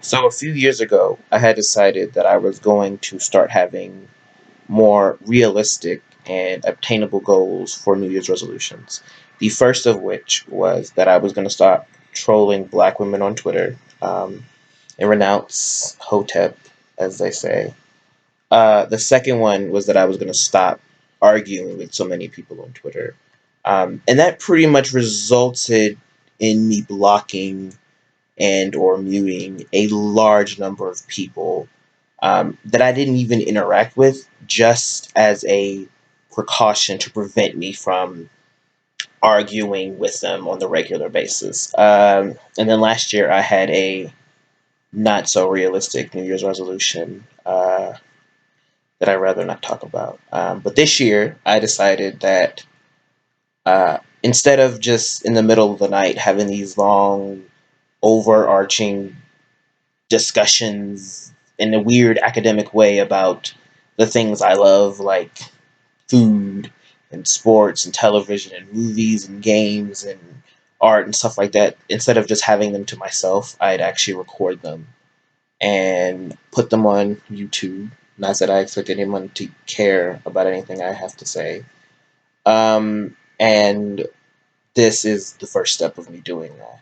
So a few years ago, I had decided that I was going to start having more realistic and obtainable goals for New Year's resolutions. The first of which was that I was going to stop trolling black women on Twitter and renounce Hotep, as they say. The second one was that I was going to stop arguing with so many people on Twitter. And that pretty much resulted in me blocking and or muting a large number of people that I didn't even interact with, just as a precaution to prevent me from arguing with them on the regular basis. And then last year, I had a not so realistic New Year's resolution that I'd rather not talk about. But this year, I decided that instead of just in the middle of the night having these long, overarching discussions in a weird academic way about the things I love, like food and sports and television and movies and games and art and stuff like that, instead of just having them to myself, I'd actually record them and put them on YouTube. Not that I expect anyone to care about anything I have to say. And this is the first step of me doing that.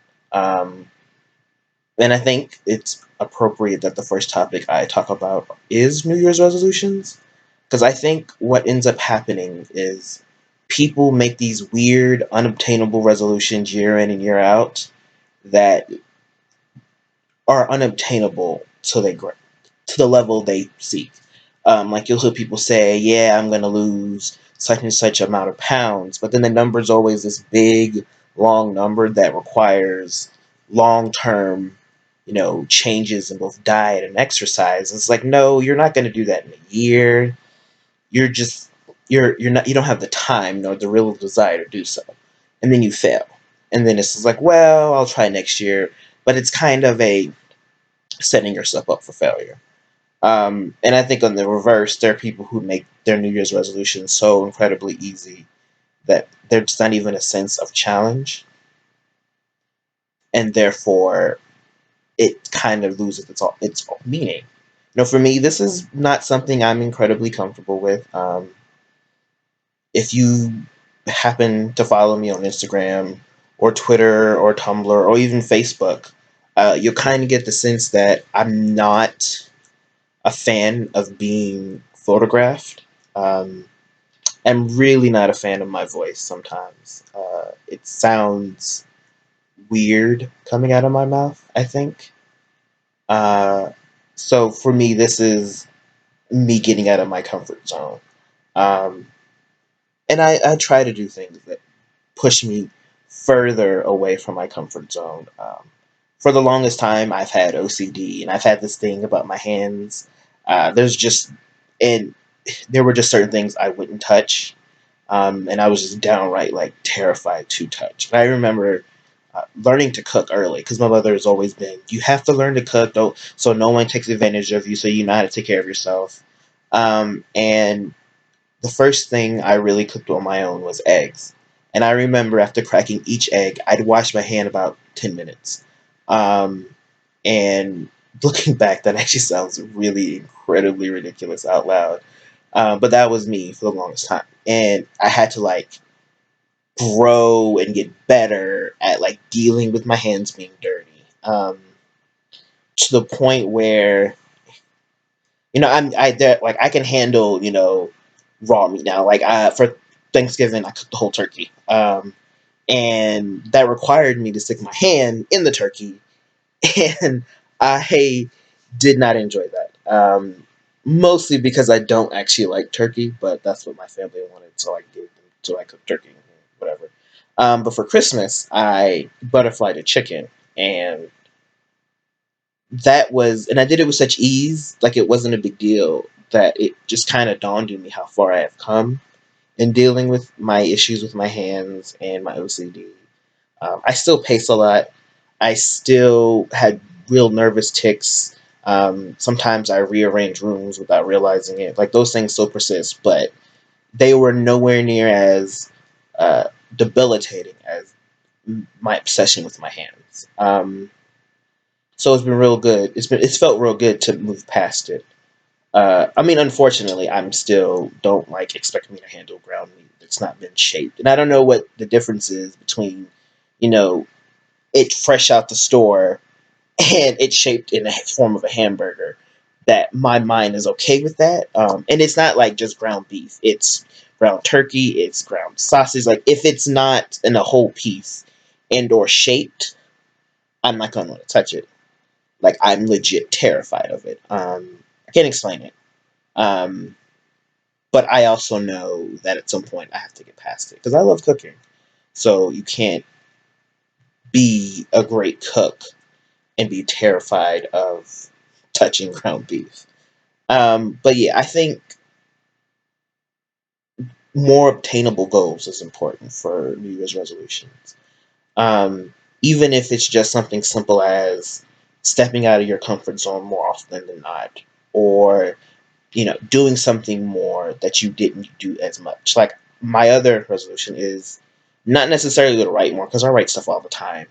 And I think it's appropriate that the first topic I talk about is New Year's resolutions. Because I think what ends up happening is people make these weird, unobtainable resolutions year in and year out that are unobtainable till they grow to the level they seek. Like you'll hear people say, "Yeah, I'm going to lose such and such amount of pounds," but then the number is always this big, long number that requires long-term, changes in both diet and exercise. It's like, no, you're not going to do that in a year. You're just you're not you don't have the time nor the real desire to do so, and then you fail, and then it's just like, well, I'll try next year, but it's kind of a setting yourself up for failure. And I think on the reverse, there are people who make their New Year's resolutions so incredibly easy that there's not even a sense of challenge, and therefore it kind of loses its meaning. For me, this is not something I'm incredibly comfortable with. If you happen to follow me on Instagram or Twitter or Tumblr or even Facebook, you'll kind of get the sense that I'm not a fan of being photographed. Um, I'm really not a fan of my voice sometimes. It sounds weird coming out of my mouth, I think. Uh, so for me, this is me getting out of my comfort zone. Um, and I try to do things that push me further away from my comfort zone. For the longest time, I've had OCD, and I've had this thing about my hands. There's just, and there were just certain things I wouldn't touch, and I was just downright like terrified to touch. But I remember learning to cook early because my mother has always been, you have to learn to cook, though, so no one takes advantage of you, so you know how to take care of yourself. And the first thing I really cooked on my own was eggs. And I remember after cracking each egg, I'd wash my hand about 10 minutes. Um, and looking back, that actually sounds really incredibly ridiculous out loud. But that was me for the longest time. And I had to like grow and get better at like dealing with my hands being dirty. To the point where like I can handle raw meat now. Like for Thanksgiving, I cooked the whole turkey, and that required me to stick my hand in the turkey, and I did not enjoy that. Mostly because I don't actually like turkey, but that's what my family wanted, so I gave them, so I cooked turkey, whatever. But for Christmas, I butterflied a chicken, and and I did it with such ease, like it wasn't a big deal, that it just kind of dawned on me how far I have come in dealing with my issues with my hands and my OCD. I still pace a lot. I still had real nervous tics. Sometimes I rearrange rooms without realizing it. Like those things still persist, but they were nowhere near as debilitating as my obsession with my hands. So it's been real good. It's felt real good to move past it. I mean, unfortunately, I'm still don't like expect me to handle ground meat that's not been shaped, and I don't know what the difference is between, you know, it fresh out the store and it's shaped in the form of a hamburger. That my mind is okay with that, and it's not like just ground beef. It's ground turkey. It's ground sausage. Like if it's not in a whole piece and or shaped, I'm not gonna want to touch it. Like I'm legit terrified of it. I can't explain it. Um, but I also know that at some point I have to get past it because I love cooking. So you can't be a great cook and be terrified of touching ground beef. But yeah, I think more obtainable goals is important for New Year's resolutions. Um, Even if it's just something simple as stepping out of your comfort zone more often than not, or doing something more that you didn't do as much. Like my other resolution is not necessarily to write more because I write stuff all the time.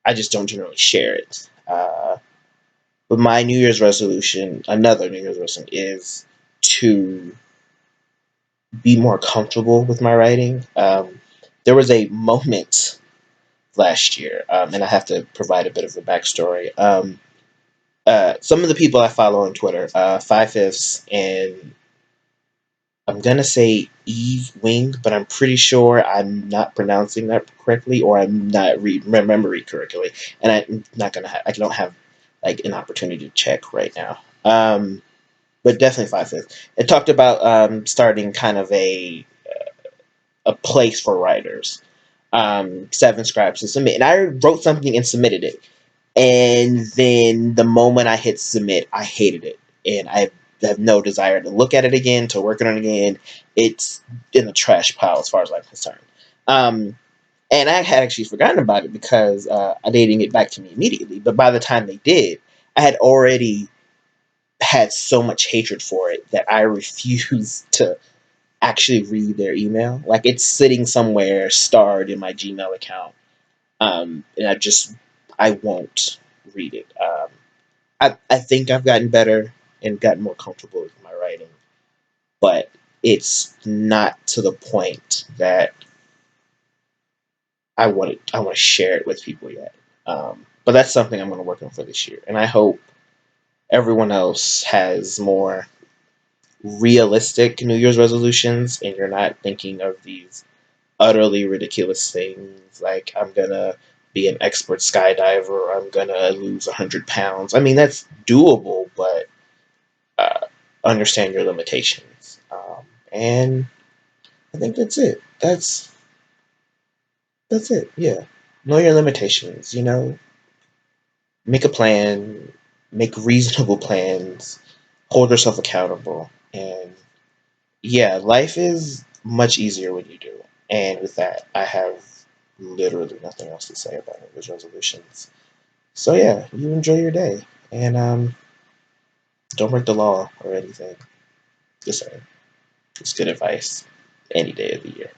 I just don't generally share it. But my New Year's resolution, another New Year's resolution, is to be more comfortable with my writing. There was a moment last year, and I have to provide a bit of a backstory. Some of the people I follow on Twitter, Five Fifths and I'm gonna say Eve Wing, but I'm pretty sure I'm not pronouncing that correctly, or I'm not remembering correctly, and I'm not gonna. I don't have like an opportunity to check right now. But definitely Five Fifths. It talked about starting kind of a place for writers. Seven scribes to submit, and I wrote something and submitted it. And then the moment I hit submit, I hated it. And I have no desire to look at it again, to work on it again. It's in the trash pile as far as I'm concerned. Um, and I had actually forgotten about it because they didn't get back to me immediately. But by the time they did, I had already had so much hatred for it that I refused to actually read their email. Like it's sitting somewhere starred in my Gmail account. And I won't read it. I think I've gotten better and gotten more comfortable with my writing, but it's not to the point that I want to share it with people yet. But that's something I'm going to work on for this year, and I hope everyone else has more realistic New Year's resolutions, and you're not thinking of these utterly ridiculous things like I'm gonna be an expert skydiver or I'm gonna lose 100 pounds. I mean that's doable, but uh, understand your limitations. And I think that's it. That's it. Yeah, know your limitations. Make a plan, make reasonable plans, hold yourself accountable, and yeah, life is much easier when you do. And with that, I have literally nothing else to say about it. Those resolutions. So yeah, you enjoy your day, and don't break the law or anything. Just saying, it's good advice any day of the year.